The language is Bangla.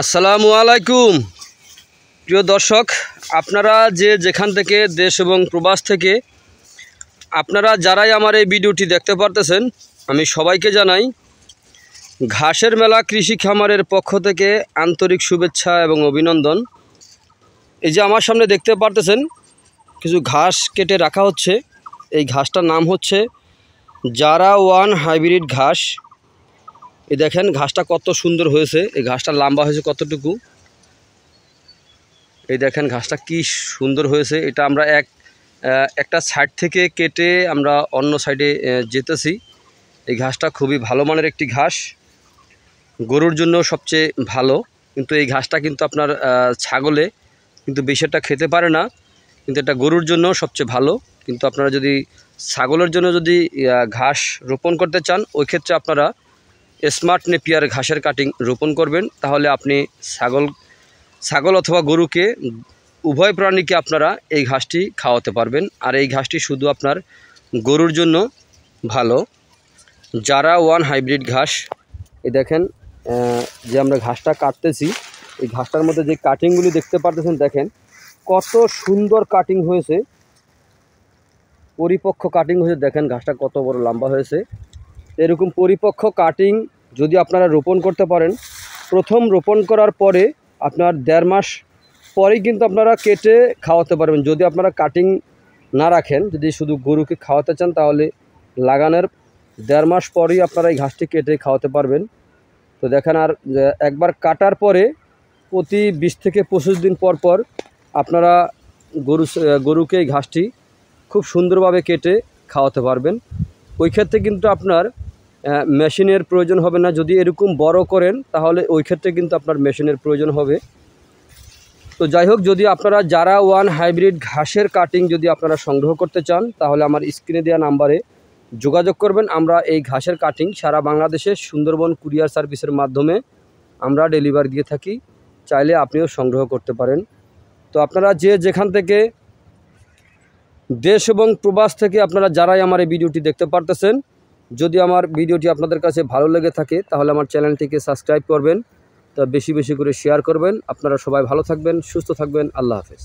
আসসালামু আলাইকুম প্রিয় দর্শক, আপনারা যেখান থেকে দেশ এবং প্রবাস থেকে আপনারা যারাই আমার এই ভিডিওটি দেখতে পারতেছেন, আমি সবাইকে জানাই ঘাসের মেলা কৃষি খামারের পক্ষ থেকে আন্তরিক শুভেচ্ছা এবং অভিনন্দন। এই যে আমার সামনে দেখতে পারতেছেন কিছু ঘাস কেটে রাখা হচ্ছে। এই ঘাসটার নাম হচ্ছে জারা ওয়ান হাইব্রিড ঘাস। এই দেখেন ঘাসটা কত সুন্দর হয়েছে, এই ঘাসটা লম্বা হয়েছে কতটুকু, এই দেখেন ঘাসটা কি সুন্দর হয়েছে। এটা আমরা একটা সাইড থেকে কেটে আমরা অন্য সাইডে যেতেছি। এই ঘাসটা খুবই ভালো মানের একটি ঘাস, গরুর জন্য সবচেয়ে ভালো। কিন্তু এই ঘাসটা কিন্তু আপনার ছাগলে কিন্তু বেশিটা খেতে পারে না, কিন্তু এটা গরুর জন্য সবচেয়ে ভালো। কিন্তু আপনারা যদি ছাগলের জন্য যদি ঘাস রোপণ করতে চান, ওই ক্ষেত্রে আপনারা স্মার্ট নেপিয়ার ঘাসের কাটিং রোপণ করবেন। তাহলে আপনি ছাগল অথবা গরুকে উভয় প্রাণীকে আপনারা এই ঘাসটি খাওয়াতে পারবেন। আর এই ঘাসটি শুধু আপনার গরুর জন্য ভালো, জারা ওয়ান হাইব্রিড ঘাস। এই দেখেন যে আমরা ঘাসটা কাটতেছি, এই ঘাসটার মধ্যে যে কাটিংগুলি দেখতে পারতেছেন, দেখেন কত সুন্দর কাটিং হয়েছে, পরিপক্ক কাটিং হয়েছে। দেখেন ঘাসটা কত বড় লম্বা হয়েছে। এরকম পরিপক্ক কাটিং যদি আপনারা রোপণ করতে পারেন, প্রথম রোপণ করার পরে আপনার 1.5 মাস পরেই কিন্তু আপনারা কেটে খাওয়াতে পারবেন। যদি আপনারা কাটিং না রাখেন, যদি শুধু গরুকে খাওয়াতে চান, তাহলে লাগানোর 1.5 মাস পরেই আপনারা এই ঘাসটি কেটে খাওয়াতে পারবেন। তো দেখেন, আর একবার কাটার পরে প্রতি 20 থেকে 25 দিন পর পর আপনারা গরুকে এই ঘাসটি খুব সুন্দরভাবে কেটে খাওয়াতে পারবেন। ওই ক্ষেত্রে কিন্তু আপনার মেশিনের প্রয়োজন হবে না। যদি এরকম বড় করেন, তাহলে ওই ক্ষেত্রে কিন্তু আপনার মেশিনের প্রয়োজন হবে। তো যাই হোক, যদি আপনারা জারা ওয়ান হাইব্রিড ঘাসের কাটিং যদি আপনারা সংগ্রহ করতে চান, তাহলে আমার স্ক্রিনে দেওয়া নাম্বারে যোগাযোগ করবেন। আমরা এই ঘাসের কাটিং সারা বাংলাদেশে সুন্দরবন কুরিয়ার সার্ভিসের মাধ্যমে আমরা ডেলিভারি দিয়ে থাকি। চাইলে আপনিও সংগ্রহ করতে পারেন। তো আপনারা যেখান থেকে দেশ এবং প্রবাস থেকে আপনারা যারাই আমার এই ভিডিওটি দেখতে পারতেছেন, যদি আমার ভিডিওটি আপনাদের কাছে ভালো লেগে থাকে, তাহলে আমার চ্যানেলটিকে সাবস্ক্রাইব করবেন, তা বেশি বেশি করে শেয়ার করবেন। আপনারা সবাই ভালো থাকবেন, সুস্থ থাকবেন। আল্লাহ হাফেজ।